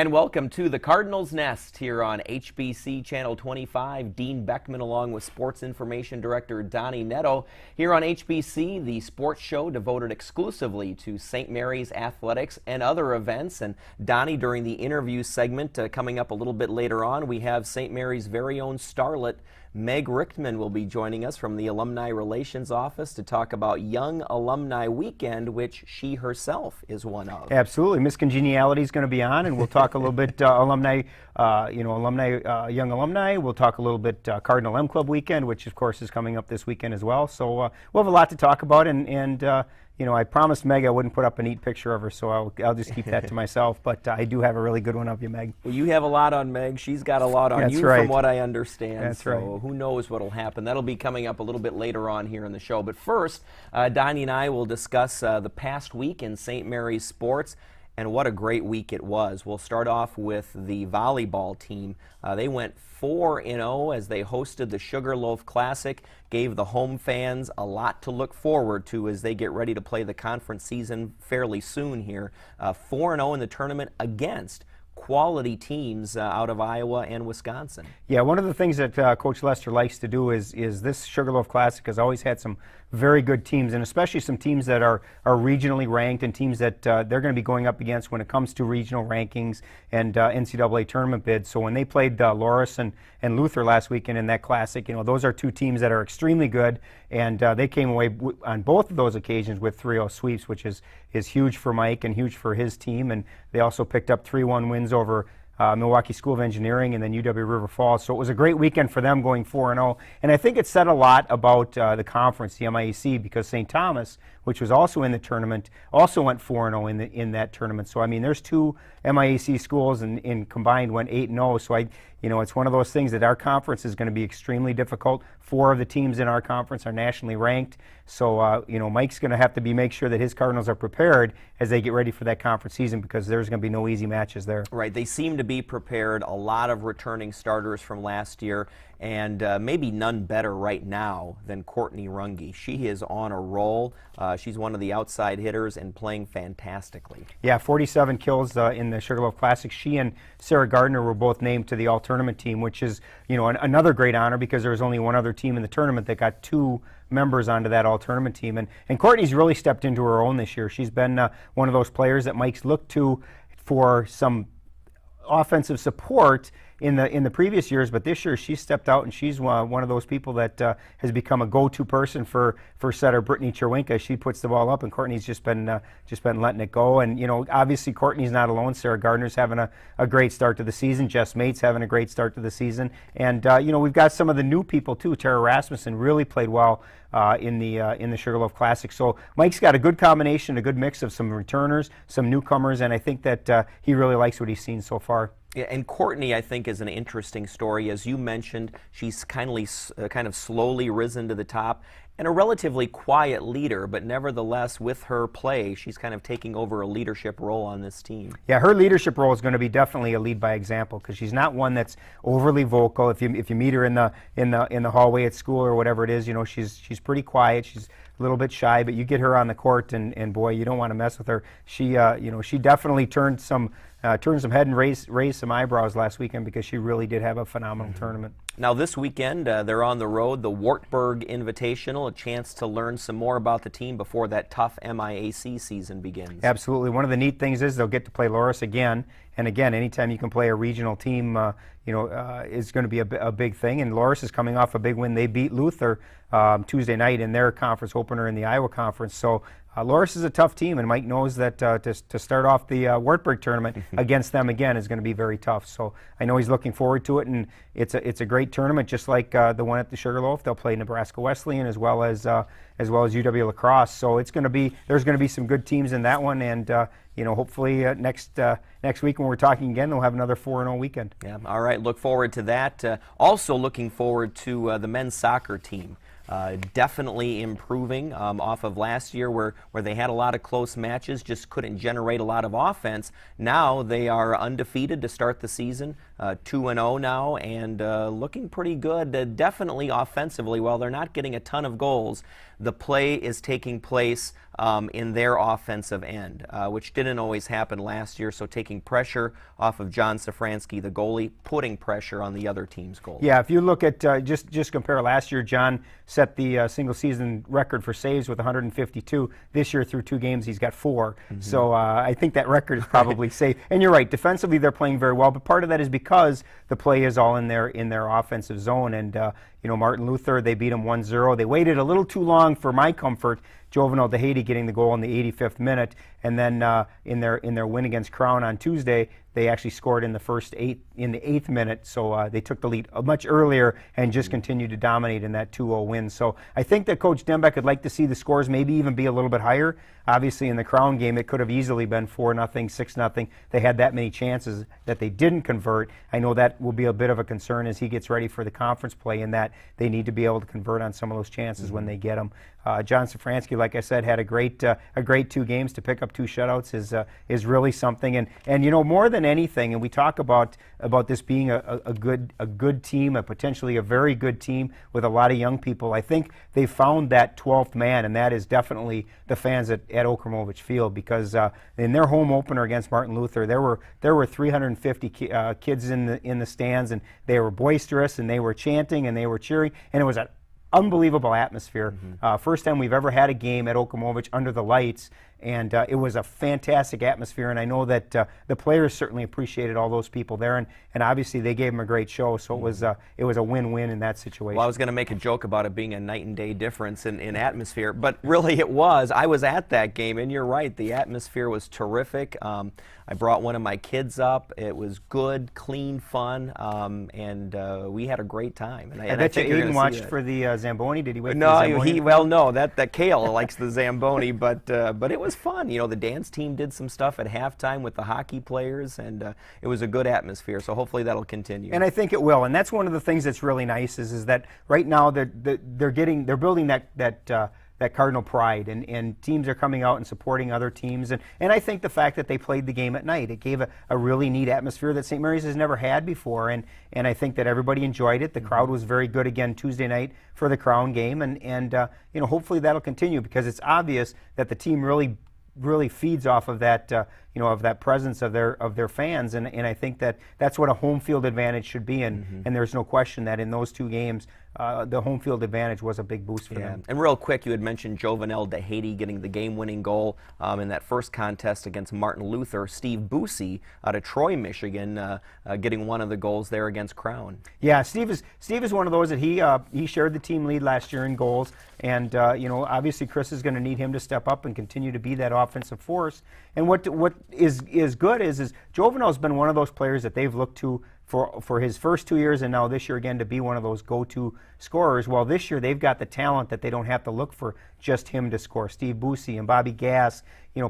And welcome to the Cardinals Nest here on HBC Channel 25. Dean Beckman along with Sports Information Director Donny Nadeau. Here on HBC, the sports show devoted exclusively to St. Mary's athletics and other events. And Donny, during the interview segment coming up a little bit later on, we have St. Mary's very own starlet Meg Richtman will be joining us from the Alumni Relations Office to talk about Young Alumni Weekend, which she herself is one of. Absolutely. Miss Congeniality is going to be on, and we'll talk a little bit young alumni. We'll talk a little bit Cardinal M Club Weekend, which of course is coming up this weekend as well. So we'll have a lot to talk about, and I promised Meg I wouldn't put up a neat picture of her, so I'll just keep that to myself. But I do have a really good one of you, Meg. Well, you have a lot on Meg. She's got a lot on you, from what I understand. That's so right. Who knows what will happen? That'll be coming up a little bit later on here in the show. But first, Donny and I will discuss the past week in St. Mary's sports. And what a great week it was. We'll start off with the volleyball team. They went 4-0 as they hosted the Sugarloaf Classic, gave the home fans a lot to look forward to as they get ready to play the conference season fairly soon here. 4-0 in the tournament against quality teams out of Iowa and Wisconsin. Yeah, one of the things that Coach Lester likes to do is this Sugarloaf Classic has always had some very good teams, and especially some teams that are regionally ranked and teams that they're going to be going up against when it comes to regional rankings and NCAA tournament bids. So when they played Loras and Luther last weekend in that Classic, those are two teams that are extremely good, and they came away on both of those occasions with 3-0 sweeps, which is huge for Mike and huge for his team. And they also picked up 3-1 wins over Milwaukee School of Engineering and then UW River Falls. So it was a great weekend for them going 4-0. And I think it said a lot about the conference, the MIAC, because St. Thomas, which was also in the tournament, also went 4-0 in that tournament. So, I mean, there's two MIAC schools and combined went 8-0. So, it's one of those things that our conference is going to be extremely difficult. 4 of the teams in our conference are nationally ranked. So, Mike's going to have to make sure that his Cardinals are prepared as they get ready for that conference season, because there's going to be no easy matches there. Right. They seem to be prepared. A lot of returning starters from last year, and maybe none better right now than Courtney Runge. She is on a roll. She's one of the outside hitters and playing fantastically. Yeah, 47 kills in the Sugarloaf Classic. She and Sarah Gardner were both named to the all-tournament team, which is, another great honor, because there was only one other team in the tournament that got 2 members onto that all-tournament team. And Courtney's really stepped into her own this year. She's been one of those players that Mike's looked to for some offensive support in the previous years, but this year she stepped out, and she's one of those people that has become a go-to person for setter Brittany Cherwinka. She puts the ball up, and Courtney's just been letting it go. And obviously Courtney's not alone. Sarah Gardner's having a great start to the season. Jess Mates having a great start to the season. And we've got some of the new people too. Tara Rasmussen really played well in the Sugarloaf Classic. So Mike's got a good combination, a good mix of some returners, some newcomers, and I think that he really likes what he's seen so far. Yeah, and Courtney, I think, is an interesting story. As you mentioned, she's kind of slowly risen to the top, and a relatively quiet leader, but nevertheless, with her play, she's kind of taking over a leadership role on this team. Yeah, her leadership role is going to be definitely a lead by example, because she's not one that's overly vocal. If you meet her in the hallway at school or whatever it is, she's pretty quiet. She's a little bit shy, but you get her on the court, and boy, you don't want to mess with her. She she definitely turned some head and raised some eyebrows last weekend, because she really did have a phenomenal tournament. Now this weekend, they're on the road, the Wartburg Invitational, a chance to learn some more about the team before that tough MIAC season begins. Absolutely. One of the neat things is they'll get to play Loras again. And again, anytime you can play a regional team, is going to be a big thing. And Loras is coming off a big win. They beat Luther Tuesday night in their conference opener in the Iowa Conference. So Loras is a tough team, and Mike knows that to start off the Wartburg tournament against them again is going to be very tough. So I know he's looking forward to it, and it's a great tournament, just like the one at the Sugarloaf. They'll play Nebraska Wesleyan as well as UW La Crosse. So there's going to be some good teams in that one, and hopefully next week when we're talking again, they'll have another 4-0 weekend. Yeah, all right. Look forward to that. Also looking forward to the men's soccer team. definitely improving off of last year where they had a lot of close matches, just couldn't generate a lot of offense. Now they are undefeated to start the season, 2-0 now, and looking pretty good, definitely offensively. While they're not getting a ton of goals, the play is taking place in their offensive end, which didn't always happen last year, so taking pressure off of John Safranski, the goalie, putting pressure on the other team's goalie. Yeah, if you look at, just compare last year, John set the single-season record for saves with 152. This year, through 2 games, he's got 4. So I think that record is probably safe. And you're right, defensively they're playing very well, but part of that is because the play is all in their offensive zone. And Martin Luther, they beat him 1-0. They waited a little too long for my comfort. Jovenel DeHady getting the goal in the 85th minute, and then in their win against Crown on Tuesday, they actually scored in the 8th minute. So they took the lead much earlier and just continued to dominate in that 2-0 win. So I think that Coach Dembeck would like to see the scores maybe even be a little bit higher. Obviously, in the Crown game, it could have easily been 4-0, 6-0. They had that many chances that they didn't convert. I know that will be a bit of a concern as he gets ready for the conference play, in that they need to be able to convert on some of those chances when they get them. John Safranski, like I said, had a great 2 games. To pick up 2 shutouts is really something. And more than anything, and we talk about this being a good team, a potentially a very good team with a lot of young people. I think they found that 12th man, and that is definitely the fans at Okremovich Field, because in their home opener against Martin Luther, there were 350 kids in the stands, and they were boisterous, and they were chanting, and they were cheering, and it was an unbelievable atmosphere. First time we've ever had a game at Okremovich under the lights, and it was a fantastic atmosphere, and I know that the players certainly appreciated all those people there, and obviously they gave them a great show, so it was a win-win in that situation. Well, I was going to make a joke about it being a night and day difference in atmosphere, but really it was. I was at that game, and you're right, the atmosphere was terrific. I brought one of my kids up. It was good, clean fun, and we had a great time. And I bet you Aiden watched for the Zamboni. Did he wait for the Zamboni? No, that Kale likes the Zamboni, but it was fun. The dance team did some stuff at halftime with the hockey players, and it was a good atmosphere. So hopefully that'll continue. And I think it will. And that's one of the things that's really nice is that right now they're building that Cardinal pride, and teams are coming out and supporting other teams. And I think the fact that they played the game at night, it gave a really neat atmosphere that St. Mary's has never had before. And I think that everybody enjoyed it. The crowd was very good again Tuesday night for the Crown game. And hopefully that'll continue, because it's obvious that the team really feeds off of that of that presence of their fans, and I think that's what a home field advantage should be, and there's no question that in those 2 games the home field advantage was a big boost for them. And real quick, you had mentioned Jovenel DeHady getting the game-winning goal in that first contest against Martin Luther. Steve Busey out of Troy, Michigan, getting one of the goals there against Crown. Yeah, Steve is one of those that he shared the team lead last year in goals, and obviously Chris is going to need him to step up and continue to be that offensive force. And what is good is Jovenel's been one of those players that they've looked to for his first 2 years, and now this year again to be one of those go-to scorers. Well, this year they've got the talent that they don't have to look for just him to score. Steve Busey and Bobby Gass,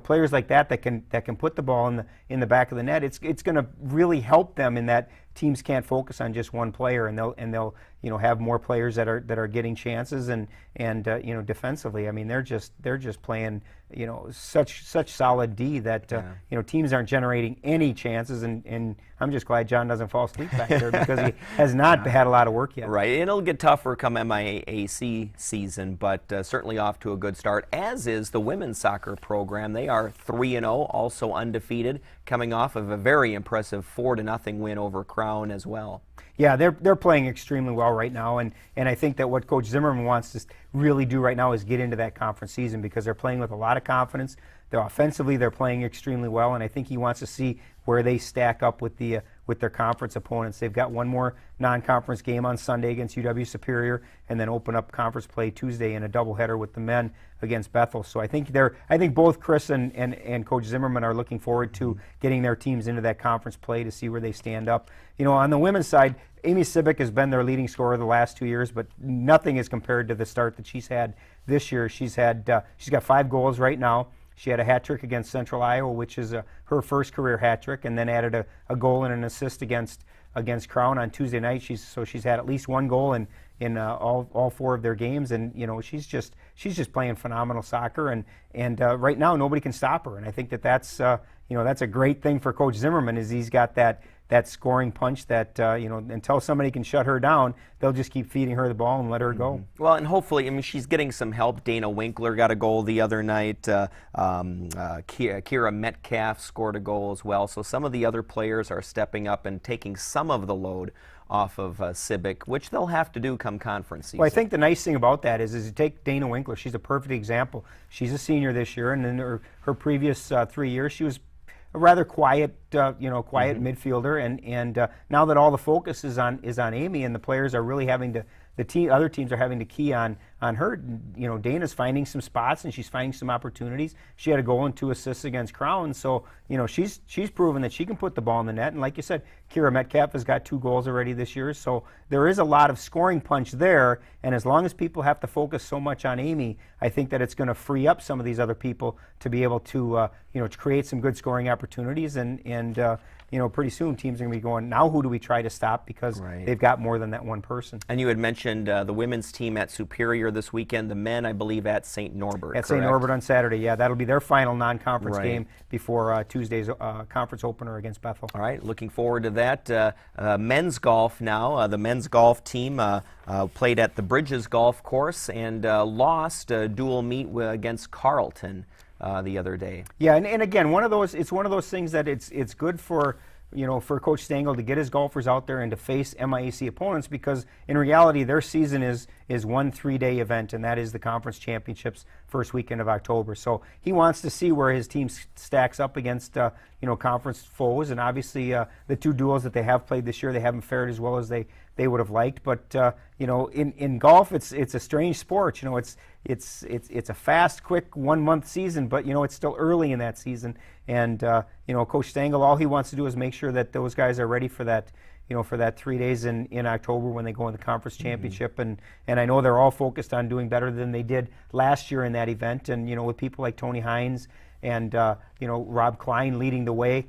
players like that can put the ball in the back of the net. It's going to really help them in that teams can't focus on just one player, and they'll have more players that are getting chances, and defensively, I mean, they're just playing such solid D that teams aren't generating any chances, and I'm just glad John doesn't fall asleep back there, because he has not had a lot of work yet. Right, and it'll get tougher come MIAC season, but certainly off to a good start, as is the women's soccer program. They are 3-0, also undefeated, coming off of a very impressive 4-0 win over Crown as well. Yeah, they're playing extremely well right now, and I think that what Coach Zimmerman wants to really do right now is get into that conference season, because they're playing with a lot of confidence. Offensively, they're playing extremely well, and I think he wants to see where they stack up with their conference opponents. They've got one more non-conference game on Sunday against UW Superior, and then open up conference play Tuesday in a doubleheader with the men against Bethel. So I think both Chris and Coach Zimmerman are looking forward to getting their teams into that conference play to see where they stand up. On the women's side, Amy Sibick has been their leading scorer the last 2 years, but nothing is compared to the start that she's had this year. She's got 5 goals right now. She had a hat trick against Central Iowa, which is her first career hat trick, and then added a goal and an assist against against Crown on Tuesday night. She's had at least one goal in all 4 of their games, and she's just playing phenomenal soccer, and right now nobody can stop her, and I think that's that's a great thing for Coach Zimmerman, is he's got that scoring punch that until somebody can shut her down, they'll just keep feeding her the ball and let her go. Well, and hopefully, I mean, she's getting some help. Dana Winkler got a goal the other night. Kira Metcalf scored a goal as well. So some of the other players are stepping up and taking some of the load off of Civic, which they'll have to do come conference season. Well, I think the nice thing about that is you take Dana Winkler. She's a perfect example. She's a senior this year, and in her previous 3 years, she was a rather quiet, midfielder, and now that all the focus is on Amy, and the players are really having to, other teams are having to key on her. Dana's finding some spots, and she's finding some opportunities. She had a goal and 2 assists against Crown, so she's proven that she can put the ball in the net. And like you said, Kira Metcalf has got 2 goals already this year, so there is a lot of scoring punch there. And as long as people have to focus so much on Amy, I think that it's going to free up some of these other people to be able to to create some good scoring opportunities. And pretty soon teams are going to be going, now who do we try to stop, because they've got more than that one person. And you had mentioned the women's team at Superior this weekend, the men, I believe, at St. Norbert. At St. Norbert on Saturday, yeah. That'll be their final non-conference game before Tuesday's conference opener against Bethel. All right, looking forward to that. Men's golf now. The men's golf team played at the Bridges Golf Course and lost a dual meet against Carleton the other day. Yeah, and again, it's one of those things that it's good for for Coach Stengel to get his golfers out there and to face MIAC opponents, because in reality their season is one 3-day event, and that is the conference championships first weekend of October. So he wants to see where his team stacks up against conference foes, and obviously the 2 duels that they have played this year, they haven't fared as well as they would have liked. But in golf, it's a strange sport. It's a fast, quick 1-month season, but it's still early in that season. And Coach Stengel, all he wants to do is make sure that those guys are ready for that. For that 3 days in October when they go in the conference championship, and I know they're all focused on doing better than they did last year in that event. And with people like Tony Hines and Rob Klein leading the way,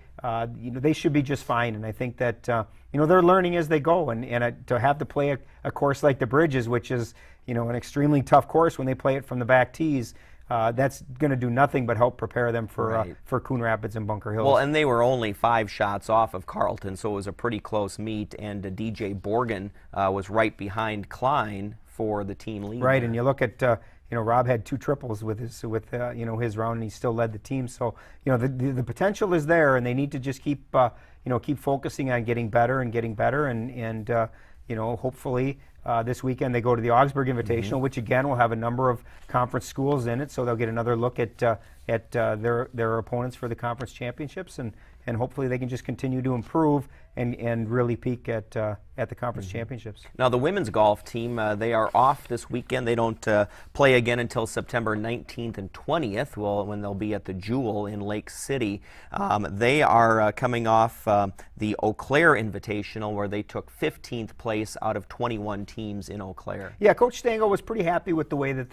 they should be just fine. And I think that they're learning as they go, and to have to play a course like the Bridges, which is an extremely tough course when they play it from the back tees. That's going to do nothing but help prepare them for Coon Rapids and Bunker Hills. Well, and they were only 5 shots off of Carleton, so it was a pretty close meet. And DJ Borgen was right behind Klein for the team lead. Right, and you look at Rob had 2 triples with his round, and he still led the team. So the potential is there, and they need to just keep focusing on getting better, and hopefully. This weekend they go to the Augsburg Invitational, which again will have a number of conference schools in it, so they'll get another look at their opponents for the conference championships, and hopefully they can just continue to improve and really peak at the conference championships. Now the women's golf team, they are off this weekend. They don't play again until September 19th and 20th, when they'll be at the Jewel in Lake City. They are coming off the Eau Claire Invitational, where they took 15th place out of 21 teams in Eau Claire. Yeah, Coach Stengel was pretty happy with the way that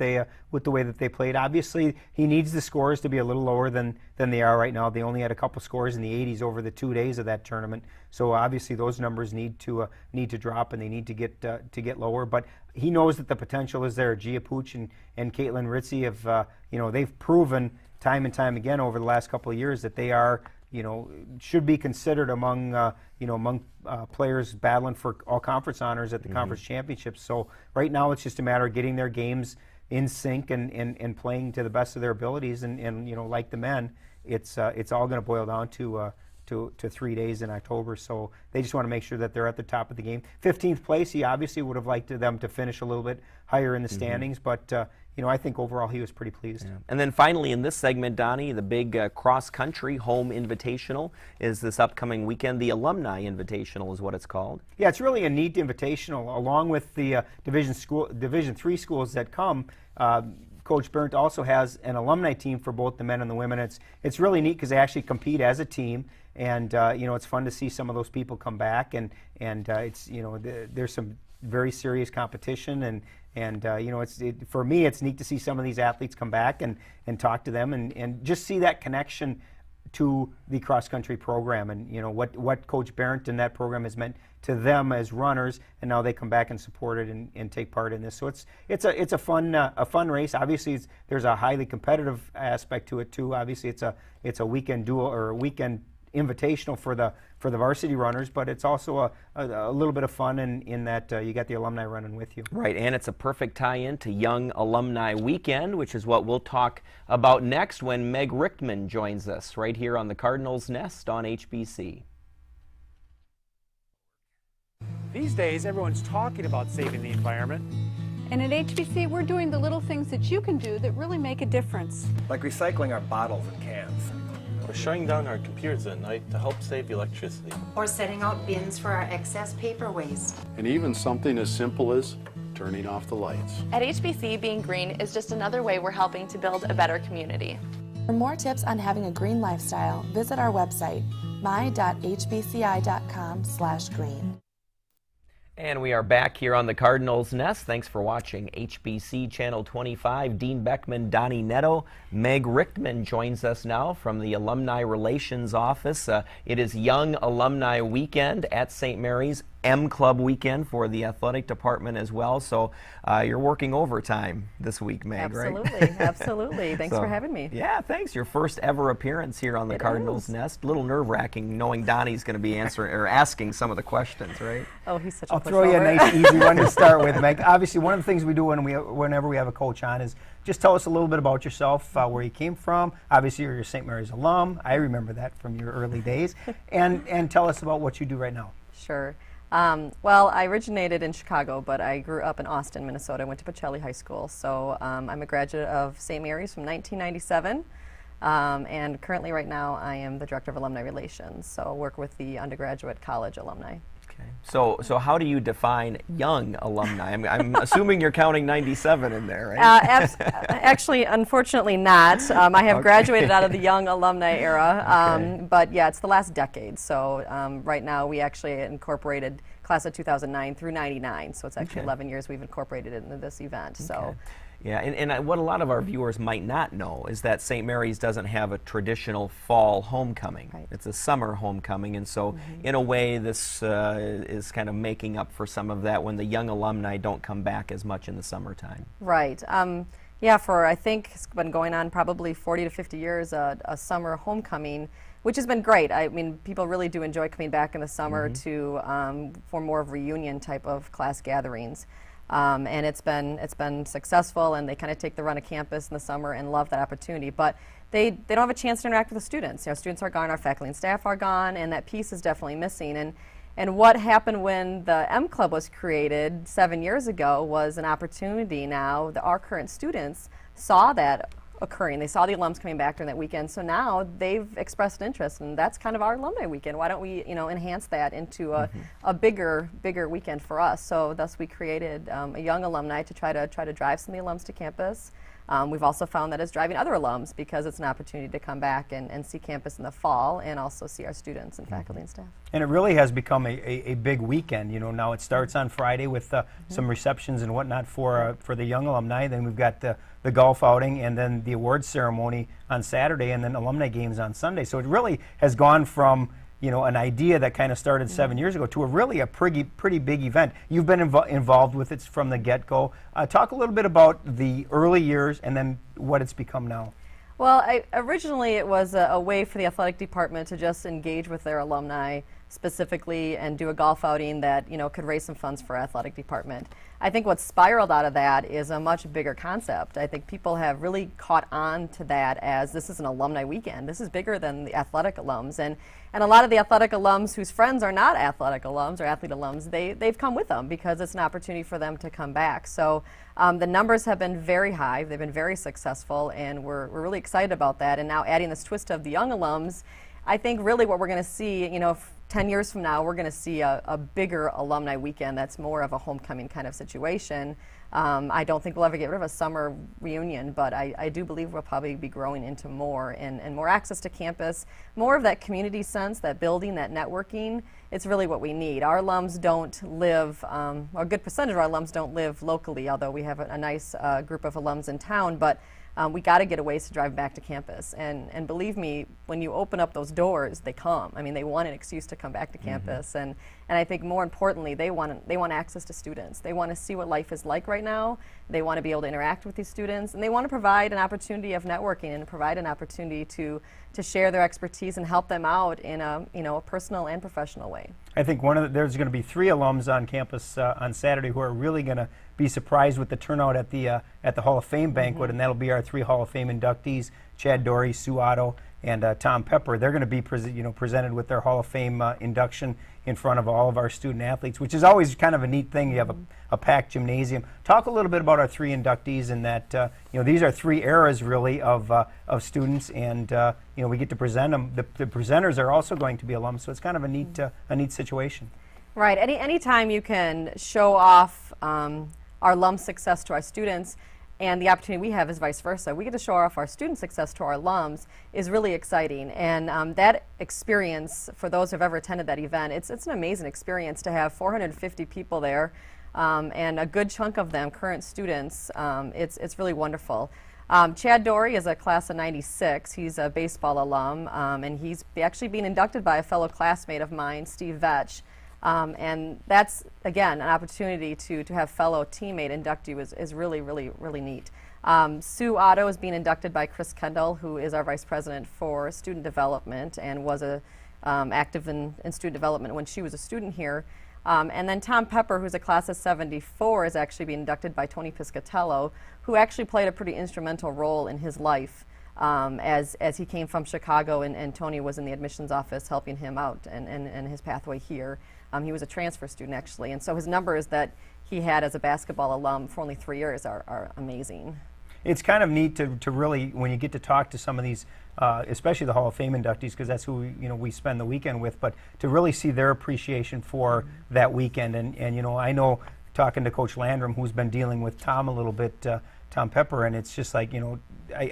they played. Obviously, he needs the scores to be a little lower than they are right now. They only had a couple scores in the 80s over the 2 days of that tournament. So obviously those numbers need to drop, and they need to get lower. But he knows that the potential is there. Gia Pooch and Caitlin Ritzy have they've proven time and time again over the last couple of years that they are should be considered among players battling for all conference honors at the conference championships. So right now it's just a matter of getting their games in sync and playing to the best of their abilities, and like the men, it's all going to boil down to 3 days in October. So they just want to make sure that they're at the top of the game. 15th place, he obviously would have liked them to finish a little bit higher in the standings, but I think overall he was pretty pleased. Yeah. And then finally in this segment, Donnie, the big cross-country home invitational is this upcoming weekend. The Alumni Invitational is what it's called. Yeah, it's really a neat invitational, along with the Division III schools that come. Coach Berndt also has an alumni team for both the men and the women. It's really neat because they actually compete as a team, and it's fun to see some of those people come back, and there's some very serious competition, and for me it's neat to see some of these athletes come back and talk to them and just see that connection to the cross-country program, and what Coach Barrett and that program has meant to them as runners, and now they come back and support it and take part in this. So it's a fun race. Obviously, there's a highly competitive aspect to it too. Obviously, it's a weekend duel or a weekend invitational for the varsity runners, but it's also a little bit of fun in that you got the alumni running with you. Right, and it's a perfect tie-in to Young Alumni Weekend, which is what we'll talk about next when Meg Richtman joins us right here on the Cardinals Nest on HBC. These days, everyone's talking about saving the environment. And at HBC, we're doing the little things that you can do that really make a difference. Like recycling our bottles and cans. Or shutting down our computers at night to help save electricity. Or setting out bins for our excess paper waste. And even something as simple as turning off the lights. At HBC, being green is just another way we're helping to build a better community. For more tips on having a green lifestyle, visit our website, my.hbci.com/green. And we are back here on the Cardinals Nest. Thanks for watching HBC Channel 25. Dean Beckman, Donny Nadeau, Meg Richtman joins us now from the Alumni Relations Office. It is Young Alumni Weekend at St. Mary's. M Club weekend for the athletic department as well. So you're working overtime this week, Meg, right? Absolutely, absolutely. Thanks for having me. Yeah, thanks. Your first ever appearance here on the Cardinals Nest. A little nerve-wracking knowing Donnie's going to be answering or asking some of the questions, right? Oh, he's such a I'll throw you a nice, easy one to start with, Meg. Obviously, one of the things we do whenever we have a coach on is just tell us a little bit about yourself, where you came from. Obviously, you're a St. Mary's alum. I remember that from your early days. And tell us about what you do right now. Sure. Well, I originated in Chicago, but I grew up in Austin, Minnesota. I went to Pacelli High School. So I'm a graduate of St. Mary's from 1997. And currently right now I am the Director of Alumni Relations. So I work with the undergraduate college alumni. Okay. So how do you define young alumni? I'm assuming you're counting 97 in there, right? Actually, unfortunately not. I have graduated out of the young alumni era, but yeah, it's the last decade. So right now we actually incorporated class of 2009 through 99. So it's actually 11 years we've incorporated it into this event. So. Yeah, and what a lot of our viewers might not know is that St. Mary's doesn't have a traditional fall homecoming. Right. It's a summer homecoming, and so in a way this is kind of making up for some of that when the young alumni don't come back as much in the summertime. Right. Yeah, for I think it's been going on probably 40 to 50 years, a summer homecoming, which has been great. I mean, people really do enjoy coming back in the summer to for more of reunion type of class gatherings. And it's been successful, and they kind of take the run of campus in the summer and love that opportunity. But they don't have a chance to interact with the students. You know, students are gone, our faculty and staff are gone, and that piece is definitely missing. And what happened when the M Club was created 7 years ago was an opportunity now. Our current students saw that occurring. They saw the alums coming back during that weekend, so now they've expressed an interest, and that's kind of our alumni weekend. Why don't we, enhance that into a bigger weekend for us? So thus we created a young alumni to try to drive some of the alums to campus. We've also found that it's driving other alums because it's an opportunity to come back and see campus in the fall and also see our students and faculty and staff. And it really has become a big weekend. You know, now it starts on Friday with some receptions and whatnot for the young alumni. Then we've got the golf outing, and then the awards ceremony on Saturday, and then alumni games on Sunday. So it really has gone from an idea that kind of started 7 years ago to a pretty big event. You've been involved with it from the get-go. Talk a little bit about the early years and then what it's become now. Well, originally it was a way for the athletic department to just engage with their alumni specifically and do a golf outing that could raise some funds for our athletic department. I think what spiraled out of that is a much bigger concept. I think people have really caught on to that as this is an alumni weekend. This is bigger than the athletic alums, and a lot of the athletic alums whose friends are not athletic alums or athlete alums, they've come with them because it's an opportunity for them to come back. So the numbers have been very high. They've been very successful, and we're really excited about that. And now adding this twist of the young alums, I think really what we're going to see, 10 years from now, we're going to see a bigger alumni weekend that's more of a homecoming kind of situation. I don't think we'll ever get rid of a summer reunion, but I do believe we'll probably be growing into more and more access to campus, more of that community sense, that building, that networking. It's really what we need. Our alums don't live, a good percentage of our alums don't live locally, although we have a nice group of alums in town, but we got to get a ways to drive back to campus. And believe me, when you open up those doors, they come. I mean, they want an excuse to come back to campus. And I think more importantly, they want access to students. They want to see what life is like right now. They want to be able to interact with these students, and they want to provide an opportunity of networking and provide an opportunity to share their expertise and help them out in a personal and professional way. I think there's going to be 3 alums on campus on Saturday who are really going to be surprised with the turnout at the Hall of Fame banquet, and that'll be our 3 Hall of Fame inductees: Chad Dory, Sue Otto, and Tom Pepper. They're going to be presented with their Hall of Fame induction in front of all of our student athletes, which is always kind of a neat thing. You have a packed gymnasium. Talk a little bit about our 3 inductees, and that these are 3 eras really of students, and we get to present them. The presenters are also going to be alums, so it's kind of a neat situation. Right. Anytime you can show off our alum success to our students, and the opportunity we have is vice versa. We get to show off our student success to our alums is really exciting. And that experience, for those who have ever attended that event, it's an amazing experience to have 450 people there, and a good chunk of them current students. It's really wonderful. Chad Dory is a class of '96. He's a baseball alum, and he's actually being inducted by a fellow classmate of mine, Steve Vetch. And that's, again, an opportunity to have fellow teammate induct you is really, really, really neat. Sue Otto is being inducted by Chris Kendall, who is our Vice President for Student Development and was active in student development when she was a student here. And then Tom Pepper, who's a class of '74, is actually being inducted by Tony Piscatello, who actually played a pretty instrumental role in his life as he came from Chicago, and Tony was in the admissions office helping him out and his pathway here. He was a transfer student, actually, and so his numbers that he had as a basketball alum for only 3 years are amazing. It's kind of neat to really, when you get to talk to some of these, especially the Hall of Fame inductees, because that's who we spend the weekend with, but to really see their appreciation for that weekend. And I know, talking to Coach Landrum, who's been dealing with Tom a little bit, Tom Pepper, and it's just like,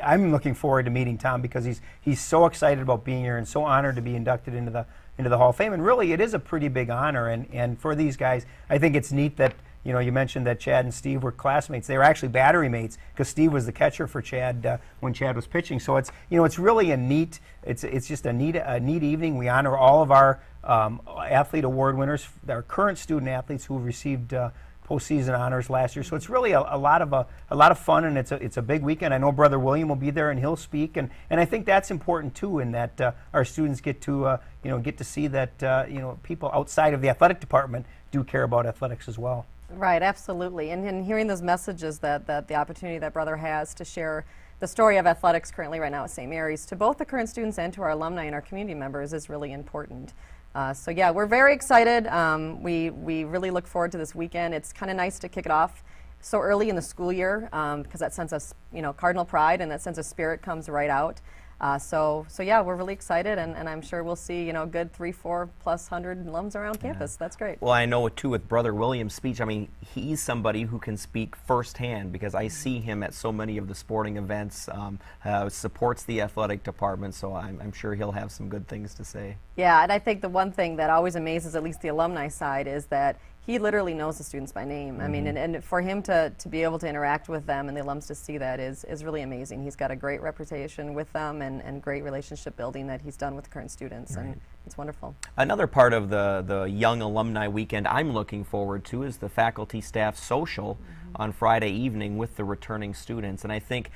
I'm looking forward to meeting Tom because he's so excited about being here and so honored to be inducted into the Hall of Fame. And really, it is a pretty big honor. And for these guys, I think it's neat that, you mentioned that Chad and Steve were classmates. They were actually battery mates because Steve was the catcher for Chad when Chad was pitching. So it's really a neat. It's just a neat evening. We honor all of our athlete award winners, our current student athletes who received postseason honors last year. So it's really a lot of fun, and it's a big weekend. I know Brother William will be there and he'll speak, and I think that's important too, in that our students get to see that people outside of the athletic department do care about athletics as well. Right, absolutely. And hearing those messages that the opportunity that Brother has to share the story of athletics currently right now at St. Mary's to both the current students and to our alumni and our community members is really important. So yeah, we're very excited. We really look forward to this weekend. It's kind of nice to kick it off so early in the school year because that sense of Cardinal pride and that sense of spirit comes right out. So yeah, we're really excited, and I'm sure we'll see good 300-400+ alums around campus. That's great. Well, I know too with Brother William's speech. I mean, he's somebody who can speak firsthand because I see him at so many of the sporting events. Supports the athletic department, so I'm sure he'll have some good things to say. Yeah, and I think the one thing that always amazes at least the alumni side is that he literally knows the students by name. I mean, and for him to be able to interact with them and the alums to see that is really amazing. He's got a great reputation with them and great relationship building that he's done with current students, and it's wonderful. Another part of the Young Alumni Weekend I'm looking forward to is the faculty staff social on Friday evening with the returning students. And I think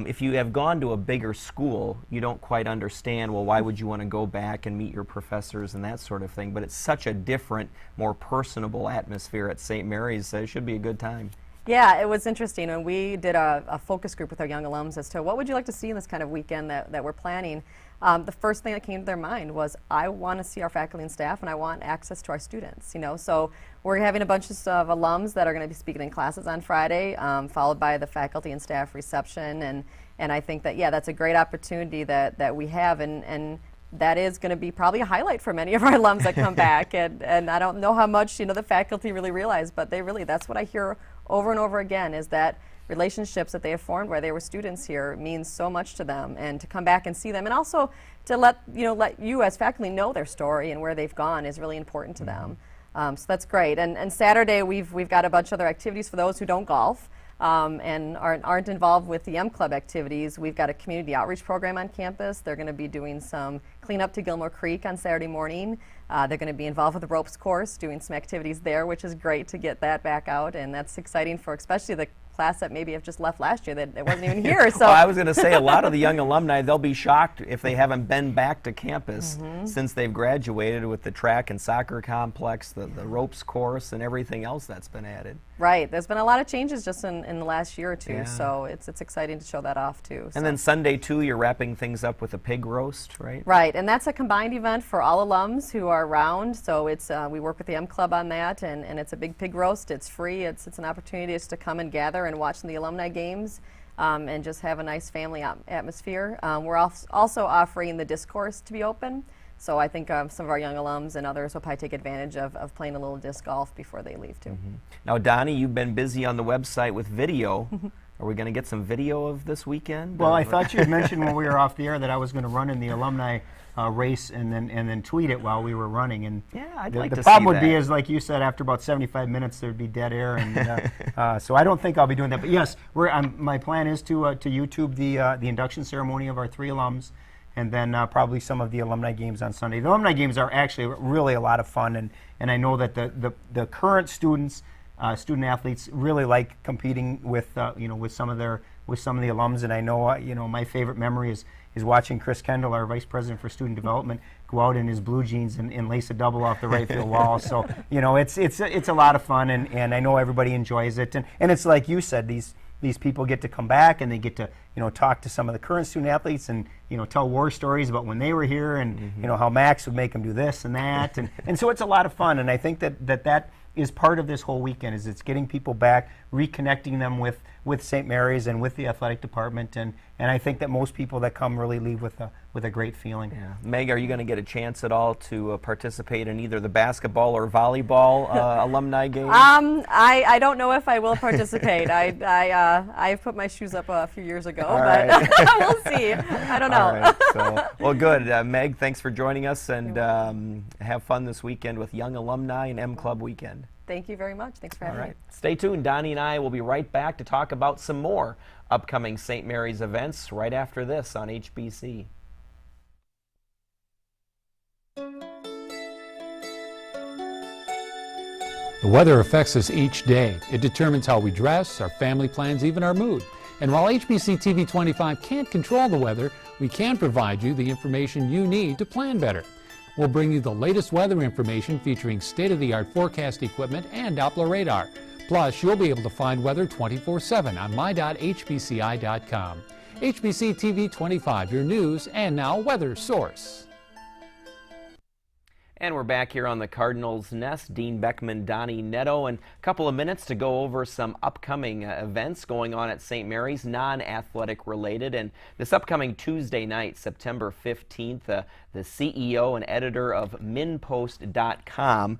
if you have gone to a bigger school, you don't quite understand, well, why would you want to go back and meet your professors and that sort of thing. But it's such a different, more personable atmosphere at St. Mary's. It should be a good time. Yeah, it was interesting. And we did a focus group with our young alums as to what would you like to see in this kind of weekend that we're planning. The first thing that came to their mind was, I want to see our faculty and staff, and I want access to our students. So we're having a bunch of alums that are going to be speaking in classes on Friday, followed by the faculty and staff reception, and I think that that's a great opportunity that we have, and that is going to be probably a highlight for many of our alums that come back, and I don't know how much the faculty really realize, but that's what I hear over and over again, is that relationships that they have formed while they were students here means so much to them, and to come back and see them, and also to let you as faculty know their story and where they've gone is really important to them. So that's great. And Saturday we've got a bunch of other activities for those who don't golf. and aren't involved with the M Club activities, we've got a community outreach program on campus. They're going to be doing some cleanup to Gilmore Creek on Saturday morning. They're going to be involved with the ropes course, doing some activities there, which is great to get that back out, and that's exciting for especially the class that maybe have just left last year that it wasn't even here. So well, I was going to say a lot of the young alumni, they'll be shocked if they haven't been back to campus since they've graduated, with the track and soccer complex, the ropes course, and everything else that's been added. Right. There's been a lot of changes just in the last year or two, so it's exciting to show that off too. And then Sunday too, you're wrapping things up with a pig roast, right? Right, and that's a combined event for all alums who are around. So it's we work with the M Club on that, and it's a big pig roast. It's free. It's an opportunity just to come and gather and watch the alumni games, and just have a nice family atmosphere. We're also offering the discourse to be open. So I think some of our young alums and others will probably take advantage of playing a little disc golf before they leave too. Now, Donnie, you've been busy on the website with video. Are we going to get some video of this weekend? Well, I thought you had mentioned when we were off the air that I was going to run in the alumni race and then tweet it while we were running. And yeah, I'd like to see that. The problem would be, is like you said, after about 75 minutes there'd be dead air, and so I don't think I'll be doing that. But yes, my plan is to YouTube the induction ceremony of our 3 alums, and then probably some of the alumni games on Sunday. The alumni games are actually really a lot of fun, and I know that the current students, student athletes, really like competing with with some of the alums. And I know my favorite memory is watching Chris Kendall, our vice president for student development, go out in his blue jeans and lace a double off the right field wall. So it's a lot of fun, and I know everybody enjoys it. And it's like you said, these people get to come back and they get to talk to some of the current student athletes and tell war stories about when they were here, and how Max would make them do this and that, and so it's a lot of fun. And I think that is part of this whole weekend, is it's getting people back, reconnecting them with St. Mary's and with the athletic department, and I think that most people that come really leave with a great feeling. Yeah. Meg, are you going to get a chance at all to participate in either the basketball or volleyball alumni games? I don't know if I will participate. I put my shoes up a few years ago, but we'll see. I don't know. All right, so, well, good. Meg, thanks for joining us, and have fun this weekend with Young Alumni and M Club Weekend. Thank you very much. Thanks for having me. Stay tuned. Donnie and I will be right back to talk about some more upcoming St. Mary's events right after this on HBC. The weather affects us each day. It determines how we dress, our family plans, even our mood. And while HBC TV 25 can't control the weather, we can provide you the information you need to plan better. We'll bring you the latest weather information featuring state-of-the-art forecast equipment and Doppler radar. Plus, you'll be able to find weather 24/7 on my.hbci.com. HBC TV 25, your news and now weather source. And we're back here on the Cardinals Nest. Dean Beckman, Donny Nadeau, and a couple of minutes to go over some upcoming events going on at St. Mary's, non-athletic related. And this upcoming Tuesday night, September 15th, the CEO and editor of MinPost.com,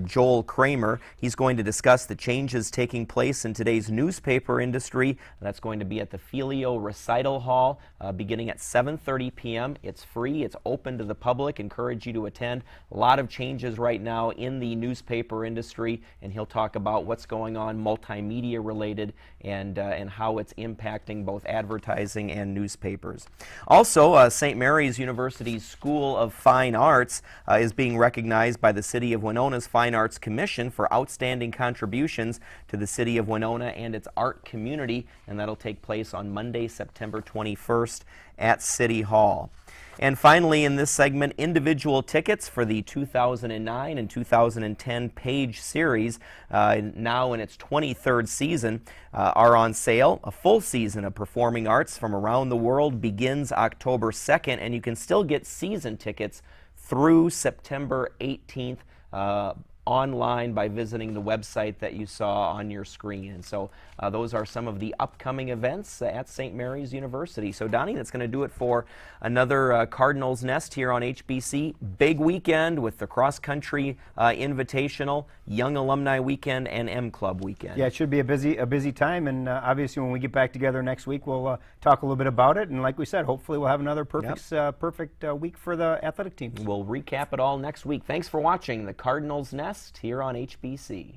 Joel Kramer, he's going to discuss the changes taking place in today's newspaper industry. That's going to be at the Filio Recital Hall beginning at 7:30 p.m. It's free. It's open to the public. Encourage you to attend. A lot of changes right now in the newspaper industry, and he'll talk about what's going on multimedia related and how it's impacting both advertising and newspapers. Also, St. Mary's University's School of Fine Arts is being recognized by the City of Winona's Fine Arts Commission for outstanding contributions to the City of Winona and its art community, and that'll take place on Monday, September 21st at City Hall. And finally, in this segment, individual tickets for the 2009 and 2010 Page Series, now in its 23rd season, are on sale. A full season of performing arts from around the world begins October 2nd, and you can still get season tickets through September 18th online by visiting the website that you saw on your screen. And so those are some of the upcoming events at St. Mary's University. So Donnie, that's going to do it for another Cardinals Nest here on HBC. Big weekend with the cross-country invitational, Young Alumni Weekend, and M Club Weekend. Yeah, it should be a busy time, and obviously when we get back together next week, we'll talk a little bit about it. And like we said, hopefully we'll have another perfect week for the athletic teams. We'll recap it all next week. Thanks for watching the Cardinals Nest here on HBC.